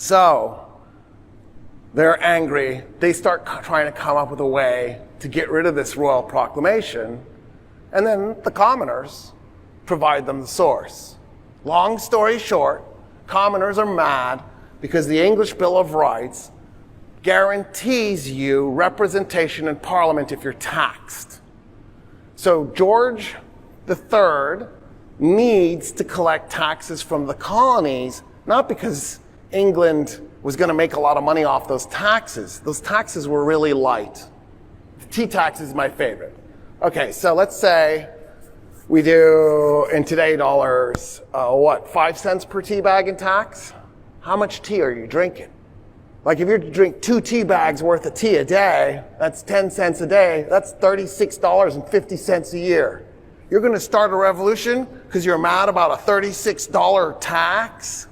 So they're angry. They start trying to come up with a way to get rid of this royal proclamation. And then the commoners provide them the source. Long story short, commoners are mad because the English Bill of Rights guarantees you representation in Parliament if you're taxed. So George III needs to collect taxes from the colonies, not because England was going to make a lot of money off those taxes. Those taxes were really light. The tea tax is my favorite. Okay, so let's say we do, in today dollars, 5 cents per tea bag in tax? How much tea are you drinking? Like if you drink 2 tea bags worth of tea a day, that's 10 cents a day, that's $36.50 a year. You're going to start a revolution because you're mad about a $36 tax?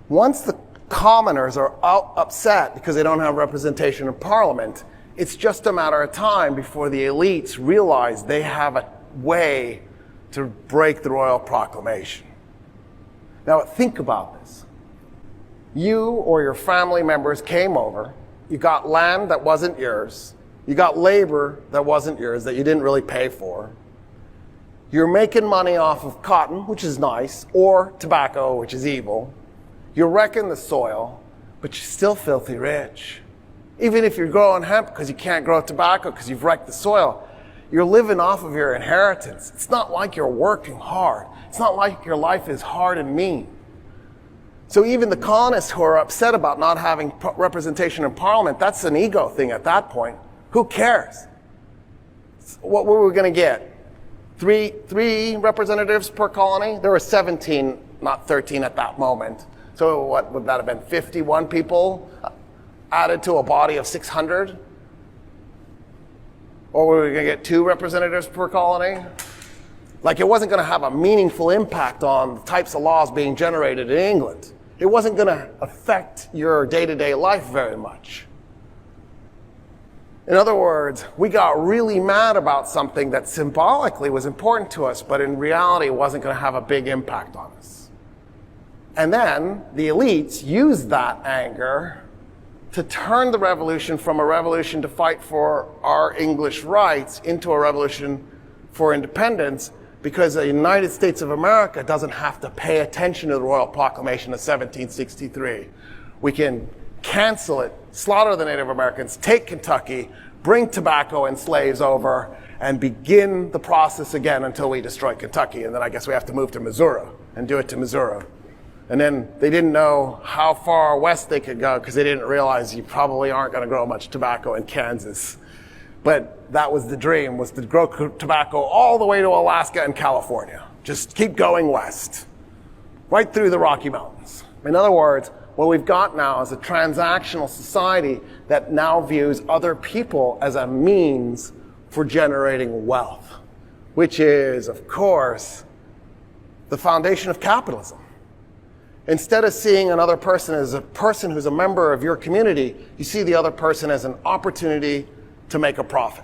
Once the commoners are upset because they don't have representation in Parliament, it's just a matter of time before the elites realize they have a way to break the royal proclamation. Now think about this. You or your family members came over, you got land that wasn't yours, you got labor that wasn't yours, that you didn't really pay for. You're making money off of cotton, which is nice, or tobacco, which is evil. You're wrecking the soil, but you're still filthy rich. Even if you're growing hemp because you can't grow tobacco because you've wrecked the soil, you're living off of your inheritance. It's not like you're working hard. It's not like your life is hard and mean. So even the colonists who are upset about not having representation in Parliament, that's an ego thing at that point. Who cares? What were we going to get? Three representatives per colony? There were 17, not 13 at that moment. So what would that have been? 51 people added to a body of 600? Or were we going to get 2 representatives per colony? Like it wasn't going to have a meaningful impact on the types of laws being generated in England. It wasn't going to affect your day-to-day life very much. In other words, we got really mad about something that symbolically was important to us, but in reality wasn't going to have a big impact on us. And then the elites used that anger to turn the revolution from a revolution to fight for our English rights into a revolution for independence, because the United States of America doesn't have to pay attention to the Royal Proclamation of 1763. We can cancel it, slaughter the Native Americans, take Kentucky, bring tobacco and slaves over, and begin the process again until we destroy Kentucky. And then I guess we have to move to Missouri and do it to Missouri. And then they didn't know how far west they could go because they didn't realize you probably aren't going to grow much tobacco in Kansas. But that was the dream, was to grow tobacco all the way to Alaska and California. Just keep going west, right through the Rocky Mountains. In other words, what we've got now is a transactional society that now views other people as a means for generating wealth, which is, of course, the foundation of capitalism. Instead of seeing another person as a person who's a member of your community, you see the other person as an opportunity to make a profit.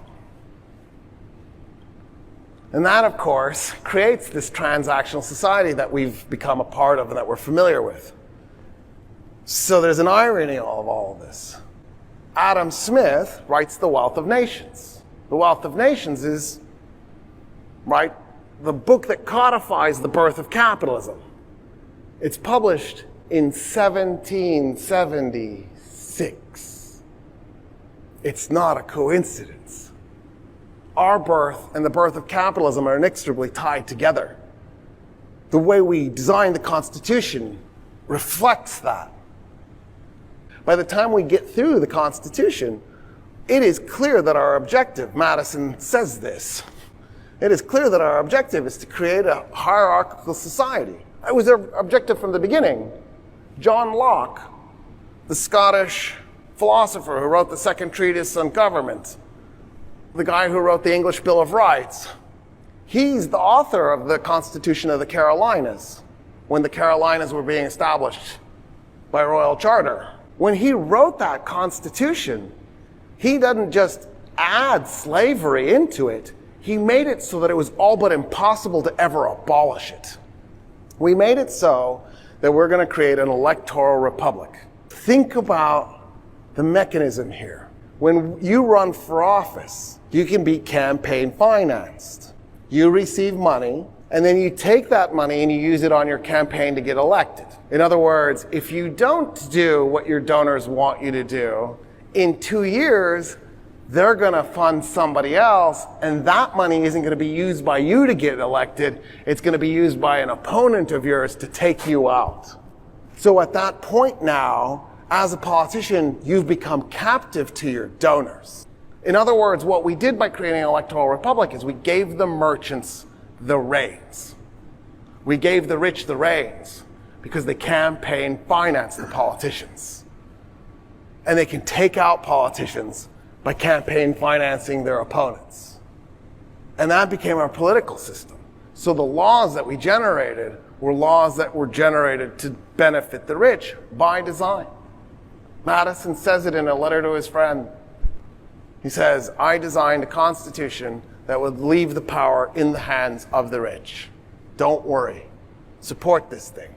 And that, of course, creates this transactional society that we've become a part of and that we're familiar with. So there's an irony of all of this. Adam Smith writes The Wealth of Nations. The Wealth of Nations is, right, the book that codifies the birth of capitalism. It's published in 1776. It's not a coincidence. Our birth and the birth of capitalism are inextricably tied together. The way we designed the Constitution reflects that. By the time we get through the Constitution, it is clear that our objective, Madison says this, it is clear that our objective is to create a hierarchical society. It was their objective from the beginning. John Locke, the Scottish philosopher who wrote the Second Treatise on Government, the guy who wrote the English Bill of Rights, he's the author of the Constitution of the Carolinas, when the Carolinas were being established by royal charter. When he wrote that Constitution, he doesn't just add slavery into it, he made it so that it was all but impossible to ever abolish it. We made it so that we're going to create an electoral republic. think about the mechanism here. When you run for office, you can be campaign financed. You receive money, and then you take that money and you use it on your campaign to get elected. In other words, if you don't do what your donors want you to do, in 2 years, they're going to fund somebody else, and that money isn't going to be used by you to get elected. It's going to be used by an opponent of yours to take you out. So at that point now, as a politician, you've become captive to your donors. In other words, what we did by creating an electoral republic is we gave the merchants the reins. We gave the rich the reins because they campaign finance the politicians. And they can take out politicians by campaign financing their opponents. And that became our political system. So the laws that we generated were laws that were generated to benefit the rich by design. Madison says it in a letter to his friend. He says, I designed a constitution that would leave the power in the hands of the rich. Don't worry. Support this thing.